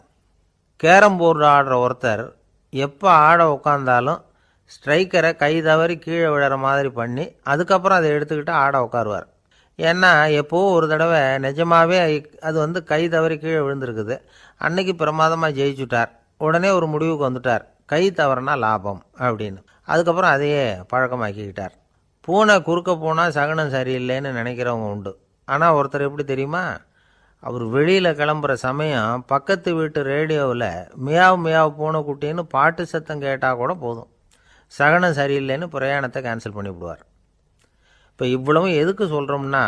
கேரம் போர்டு ஆடுற ஒருத்தர் எப்போ ஆட உட்காந்தாலும் ஸ்ட்ரைக்கரை கை தவறி கீழே விழுற மாதிரி பண்ணி அதுக்கப்புறம் அதை எடுத்துக்கிட்டு ஆட உட்காருவார். ஏன்னா எப்போது ஒரு தடவை நிஜமாகவே அது வந்து கை தவறி கீழே விழுந்திருக்குது. அன்னைக்கு பிரமாதமாக ஜெயிச்சுட்டார். உடனே ஒரு முடிவுக்கு வந்துட்டார், கை தவறுனா லாபம் அப்படின்னு. அதுக்கப்புறம் அதையே பழக்கமாக்கிக்கிட்டார். பூனை குறுக்க போனால் சகனம் சரியில்லைன்னு நினைக்கிறவங்க உண்டு. ஆனால் ஒருத்தர் எப்படி தெரியுமா, அவர் வெளியில் கிளம்புற சமயம் பக்கத்து வீட்டு ரேடியோவில் மியாவ் மியாவ் பூனைக்குட்டின்னு பாட்டு சத்தம் கேட்டால் கூட போதும், சகனம் சரியில்லைன்னு பிரயாணத்தை கேன்சல் பண்ணிவிடுவார். இப்போ இவ்வளவும் எதுக்கு சொல்கிறோம்னா,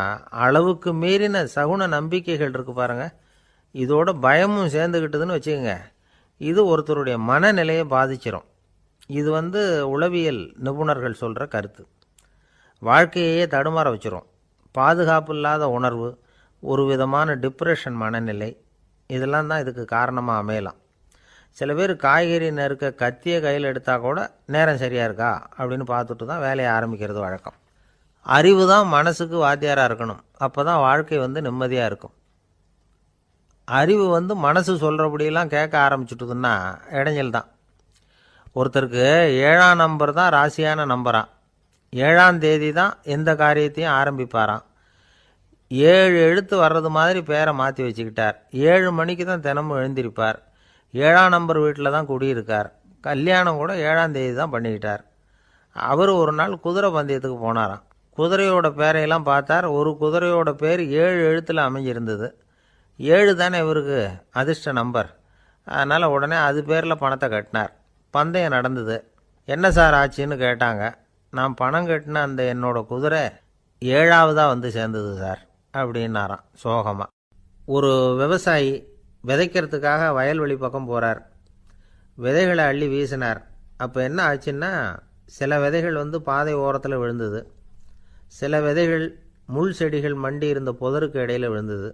அளவுக்கு மீறின சகுன நம்பிக்கைகள் இருக்குது பாருங்கள், இதோட பயமும் சேர்ந்துக்கிட்டதுன்னு வச்சுக்கோங்க, இது ஒருத்தருடைய மனநிலையை பாதிச்சிடும். இது வந்து உளவியல் நிபுணர்கள் சொல்கிற கருத்து. வாழ்க்கையே தடுமாற வச்சிரும். பாதுகாப்பு இல்லாத உணர்வு, ஒரு விதமான டிப்ரெஷன் மனநிலை, இதெல்லாம் தான் இதுக்கு காரணமாக அமையலாம். சில பேர் காய்கறி நறுக்க கத்தியை கையில் எடுத்தால் கூட நேரம் சரியாக இருக்கா அப்படின்னு பார்த்துட்டு தான் வேலையை ஆரம்பிக்கிறது வழக்கம். அறிவு தான் மனசுக்கு வாத்தியாராக இருக்கணும், அப்போ தான் வாழ்க்கை வந்து நிம்மதியாக இருக்கும். அறிவு வந்து மனசு சொல்கிறபடியெல்லாம் கேட்க ஆரம்பிச்சுட்டுதுன்னா இடைஞ்சல் தான். ஒருத்தருக்கு 7ஆம் நம்பர் தான் ராசியான நம்பரான். 7ஆம் தேதி தான் எந்த காரியத்தையும் ஆரம்பிப்பாராம். 7 எழுத்து வர்றது மாதிரி பேரை மாற்றி வச்சுக்கிட்டார். 7 மணிக்கு தான் தினமும் எழுந்திருப்பார். 7ஆம் நம்பர் வீட்டில் தான் குடியிருக்கார். கல்யாணம் கூட 7ஆம் தேதி தான் பண்ணிக்கிட்டார். அவர் ஒரு நாள் குதிரை பந்தயத்துக்கு போனாராம். குதிரையோட பேரையெல்லாம் பார்த்தார். ஒரு குதிரையோட பேர் 7 எழுத்தில் அமைஞ்சிருந்தது. 7 தானே இவருக்கு அதிர்ஷ்ட நம்பர். அதனால் உடனே அது பேரில் பணத்தை கட்டினார். பந்தயம் நடந்தது. என்ன சார் ஆச்சுன்னு கேட்டாங்க. நான் பணம் கட்டின அந்த என்னோட குதிரை 7ஆவதாக வந்து சேர்ந்தது சார் அப்படின்னாராம் சோகமாக. ஒரு விவசாயி விதைக்கிறதுக்காக வயல்வெளி பக்கம் போகிறார். விதைகளை அள்ளி வீசினார். அப்போ என்ன ஆச்சுன்னா, சில விதைகள் வந்து பாதை ஓரத்தில் விழுந்தது, சில விதைகள் முள் செடிகள் மண்டி இருந்த புதருக்கு இடையில் விழுந்தது,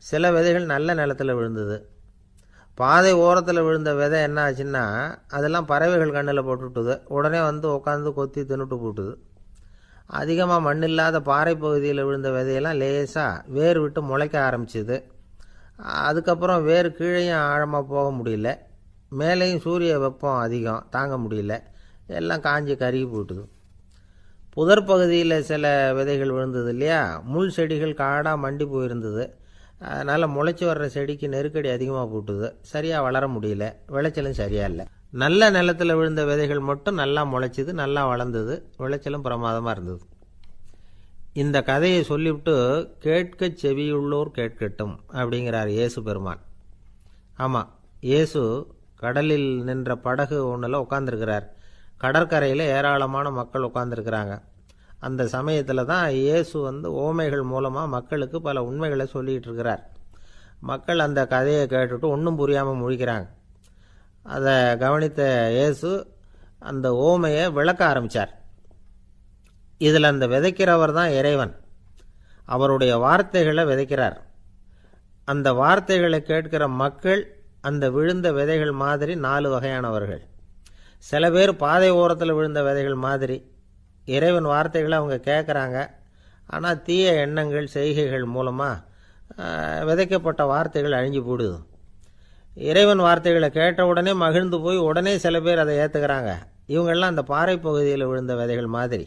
சில விதைகள் நல்ல நிலத்தில் விழுந்தது. பாதை ஓரத்தில் விழுந்த விதை என்ன ஆச்சுன்னா, அதெல்லாம் பறவைகள் கண்ணில் போட்டுவிட்டுது. உடனே வந்து உட்காந்து கொத்தி தின்னுட்டு போட்டுது. அதிகமாக மண் இல்லாத பாறை பகுதியில் விழுந்த விதையெல்லாம் லேசாக வேர் விட்டு முளைக்க ஆரம்பிச்சிது. அதுக்கப்புறம் வேர் கீழேயும் ஆழமாக போக முடியல, மேலேயும் சூரிய வெப்பம் அதிகம் தாங்க முடியல, எல்லாம் காஞ்சி கருகி போட்டுது. புதர் பகுதியில் சில விதைகள் விழுந்தது இல்லையா, முள் செடிகள் காடாக மண்டி போயிருந்தது. அதனால் முளைச்சி வர்ற செடிக்கு நெருக்கடி அதிகமாக போட்டுது, சரியாக வளர முடியல, விளைச்சலும் சரியாக இல்லை. நல்ல நிலத்தில் விழுந்த விதைகள் மட்டும் நல்லா முளைச்சிது, நல்லா வளர்ந்தது, விளைச்சலும் பிரமாதமாக இருந்தது. இந்த கதையை சொல்லிவிட்டு கேட்க செவியுள்ளோர் கேட்கட்டும் அப்படிங்கிறார் இயேசு பெருமான். ஆமாம், இயேசு கடலில் நின்ற படகு ஒன்றில் உட்காந்துருக்கிறார். கடற்கரையில் ஏராளமான மக்கள் உட்காந்துருக்கிறாங்க. அந்த சமயத்தில் தான் இயேசு ஓமைகள் மூலமாக மக்களுக்கு பல உண்மைகளை சொல்லிகிட்டு இருக்கிறார். மக்கள் அந்த கதையை கேட்டுட்டு ஒன்றும் புரியாமல் முழிக்கிறாங்க. அதை கவனித்த இயேசு அந்த ஓமையை விளக்க ஆரம்பித்தார். இதில் அந்த விதைக்கிறவர் தான் இறைவன். அவருடைய வார்த்தைகளை விதைக்கிறார். அந்த வார்த்தைகளை கேட்கிற மக்கள் அந்த விழுந்த விதைகள் மாதிரி 4 வகையானவர்கள். சில பேர் பாதை ஓரத்தில் விழுந்த விதைகள் மாதிரி. இறைவன் வார்த்தைகளை அவங்க கேட்குறாங்க, ஆனால் தீய எண்ணங்கள் செய்கைகள் மூலமாக விதைக்கப்பட்ட வார்த்தைகள் அழிஞ்சு போடுது. இறைவன் வார்த்தைகளை கேட்ட உடனே மகிழ்ந்து போய் உடனே சில பேர் அதை ஏற்றுக்கிறாங்க. இவங்கெல்லாம் அந்த பாறை பகுதியில் விழுந்த விதைகள் மாதிரி.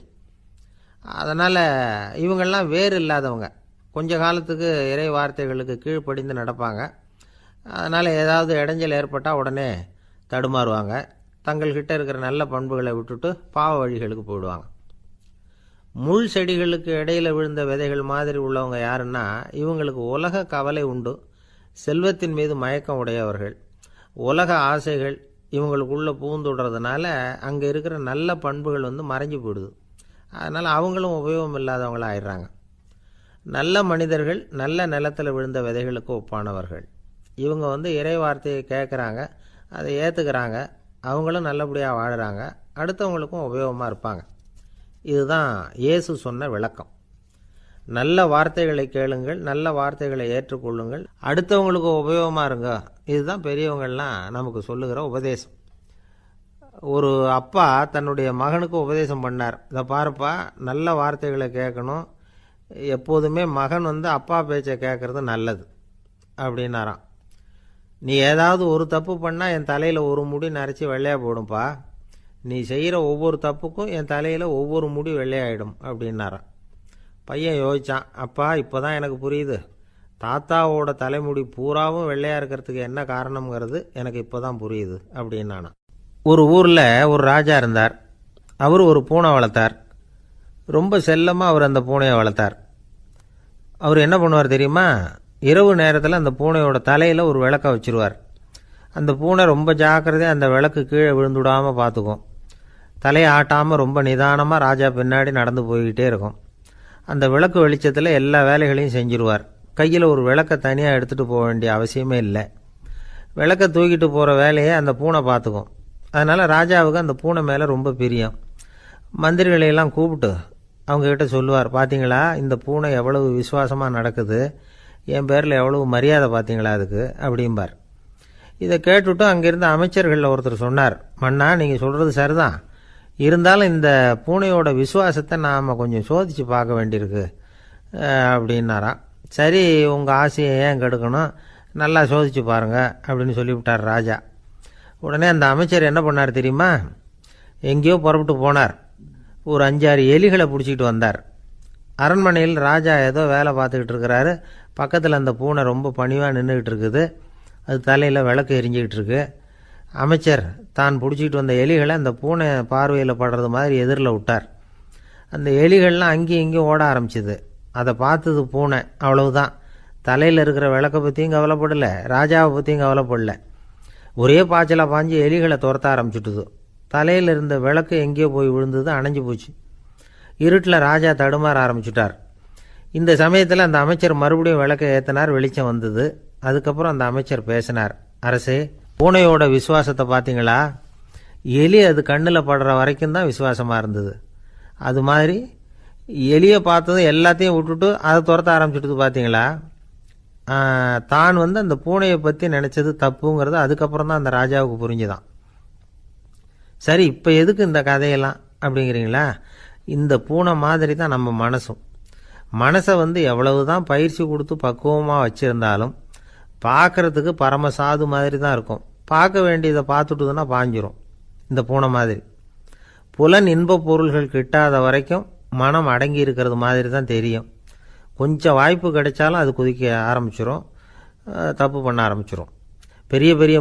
அதனால் இவங்கெல்லாம் வேறு இல்லாதவங்க, கொஞ்ச காலத்துக்கு இறை வார்த்தைகளுக்கு கீழ்ப்படிந்து நடப்பாங்க. அதனால் ஏதாவது இடைஞ்சல் ஏற்பட்டால் உடனே தடுமாறுவாங்க. தங்கள்கிட்ட இருக்கிற நல்ல பண்புகளை விட்டுட்டு பாவ வழிகளுக்கு போயிடுவாங்க. முள் செடிகளுக்கு இடையில் விழுந்த விதைகள் மாதிரி உள்ளவங்க யாருன்னா, இவங்களுக்கு உலக கவலை உண்டு, செல்வத்தின் மீது மயக்கம் உடையவர்கள். உலக ஆசைகள் இவங்களுக்குள்ளே பூந்துடுறதுனால அங்கே இருக்கிற நல்ல பண்புகள் மறைஞ்சு போயிடுது. அதனால் அவங்களும் உபயோகம் இல்லாதவங்களாக ஆயிடுறாங்க. நல்ல மனிதர்கள் நல்ல நிலத்தில் விழுந்த விதைகளுக்கு ஒப்பானவர்கள். இவங்க இறை வார்த்தையை கேட்குறாங்க, அதை ஏற்றுக்கிறாங்க, அவங்களும் நல்லபடியாக வாழுறாங்க, அடுத்தவங்களுக்கும் உபயோகமாக இருப்பாங்க. இதுதான் இயேசு சொன்ன விளக்கம். நல்ல வார்த்தைகளை கேளுங்கள், நல்ல வார்த்தைகளை ஏற்றுக்கொள்ளுங்கள், அடுத்தவங்களுக்கு உபயோகமாக இருங்க. இதுதான் பெரியவங்கள்லாம் நமக்கு சொல்லுகிற உபதேசம். ஒரு அப்பா தன்னுடைய மகனுக்கு உபதேசம் பண்ணார். இதை பாருப்பா, நல்ல வார்த்தைகளை கேட்கணும், எப்போதுமே மகன் அப்பா பேச்சை கேட்குறது நல்லது அப்படின்னாராம். நீ ஏதாவது ஒரு தப்பு பண்ணால் என் தலையில் ஒரு முடி நரைச்சி வெள்ளையாக போடும்பா, நீ செய்கிற ஒவ்வொரு தப்புக்கும் என் தலையில் ஒவ்வொரு முடி வெள்ளையாயிடும் அப்படின்னாராம். பையன் யோசித்தான், அப்பா இப்போ தான் எனக்கு புரியுது, தாத்தாவோட தலைமுடி பூராவும் வெள்ளையாக இருக்கிறதுக்கு என்ன காரணம்ங்கிறது எனக்கு இப்போ தான் புரியுது அப்படின்னானா. ஒரு ஊரில் ஒரு ராஜா இருந்தார். அவர் ஒரு பூனை வளர்த்தார். ரொம்ப செல்லமாக அவர் அந்த பூனையை வளர்த்தார். அவர் என்ன பண்ணுவார் தெரியுமா, இரவு நேரத்தில் அந்த பூனையோட தலையில் ஒரு விளக்கை வச்சுருவார். அந்த பூனை ரொம்ப ஜாக்கிரதையாக அந்த விளக்கு கீழே விழுந்துடாமல் பார்த்துக்கும். தலையை ஆட்டாமல் ரொம்ப நிதானமாக ராஜா பின்னாடி நடந்து போய்கிட்டே இருக்கும். அந்த விளக்கு வெளிச்சத்தில் எல்லா வேலைகளையும் செஞ்சுருவார். கையில் ஒரு விளக்கை தனியாக எடுத்துகிட்டு போக வேண்டிய அவசியமே இல்லை. விளக்கை தூக்கிட்டு போகிற வேலையை அந்த பூனை பார்த்துக்கும். அதனால் ராஜாவுக்கு அந்த பூனை மேலே ரொம்ப பிரியம். மந்திரிகளையெல்லாம் கூப்பிட்டு அவங்கக்கிட்ட சொல்லுவார், பார்த்தீங்களா இந்த பூனை எவ்வளவு விசுவாசமாக நடக்குது, என் பேரில் எவ்வளவு மரியாதை பார்த்தீங்களா அதுக்கு அப்படிம்பார். இதை கேட்டுவிட்டு அங்கேருந்து அமைச்சர்களில் ஒருத்தர் சொன்னார், மன்னா நீங்கள் சொல்கிறது சரிதான், இருந்தாலும் இந்த பூனையோட விசுவாசத்தை நாம் கொஞ்சம் சோதித்து பார்க்க வேண்டியிருக்கு அப்படின்னாராம். சரி, உங்கள் ஆசையை ஏன் கெடுக்கணும், நல்லா சோதித்து பாருங்கள் அப்படின்னு சொல்லிவிட்டார் ராஜா. உடனே அந்த அமைச்சர் என்ன பண்ணார் தெரியுமா, எங்கேயோ புறப்பட்டு போனார். ஒரு 5-6 எலிகளை பிடிச்சிக்கிட்டு வந்தார். அரண்மனையில் ராஜா ஏதோ வேலை பார்த்துக்கிட்டு இருக்கிறாரு. பக்கத்தில் அந்த பூனை ரொம்ப பணிவாக நின்றுக்கிட்டு இருக்குது. அது தலையில் விளக்கு எரிஞ்சிக்கிட்டு இருக்கு. அமைச்சர் தான் பிடிச்சிக்கிட்டு வந்த எலிகளை அந்த பூனை பார்வையில் படுறது மாதிரி எதிரில் விட்டார். அந்த எலிகள்லாம் அங்கேயும் இங்கேயும் ஓட ஆரம்பிச்சிது. அதை பார்த்தது பூனை, அவ்வளவுதான். தலையில் இருக்கிற விளக்கை பற்றியும் கவலைப்படலை, ராஜாவை பற்றியும் கவலைப்படலை. ஒரே பாய்ச்சலாக பாஞ்சு எலிகளை துரத்த ஆரம்பிச்சுட்டுது. தலையில் இருந்த விளக்கு எங்கேயோ போய் விழுந்தது, அணைஞ்சு போச்சு. இருட்டில் ராஜா தடுமாற ஆரம்பிச்சுட்டார். இந்த சமயத்தில் அந்த அமைச்சர் மறுபடியும் விளக்கை ஏற்றினார், வெளிச்சம் வந்தது. அதுக்கப்புறம் அந்த அமைச்சர் பேசினார், அரசே, பூனையோட விசுவாசத்தை பார்த்தீங்களா, எலி அது கண்ணில் படுற வரைக்கும் தான் விசுவாசமாக இருந்தது. அது மாதிரி எலியை பார்த்ததும் எல்லாத்தையும் விட்டுட்டு அதை துரத்த ஆரம்பிச்சுட்டு பார்த்தீங்களா. தான் அந்த பூனையை பற்றி நினச்சது தப்புங்கிறது அதுக்கப்புறம் தான் அந்த ராஜாவுக்கு புரிஞ்சுதான். சரி, இப்போ எதுக்கு இந்த கதையெல்லாம் அப்படிங்கிறீங்களா, இந்த பூனை மாதிரி தான் நம்ம மனசும். மனசை எவ்வளவு தான் பயிற்சி கொடுத்து பக்குவமாக வச்சுருந்தாலும் பார்க்குறதுக்கு பரமசாது மாதிரி தான் இருக்கும். பார்க்க வேண்டியதை பார்த்துட்டுதுன்னா பாஞ்சிரும். இந்த பூனை மாதிரி புலன் இன்ப பொருள்கள் கிட்டாத வரைக்கும் மனம் அடங்கி இருக்கிறது மாதிரி தான் தெரியும். கொஞ்சம் வாய்ப்பு கிடைச்சாலும் அது குதிக்க ஆரம்பிச்சிடும், தப்பு பண்ண ஆரம்பிச்சிடும். பெரிய பெரிய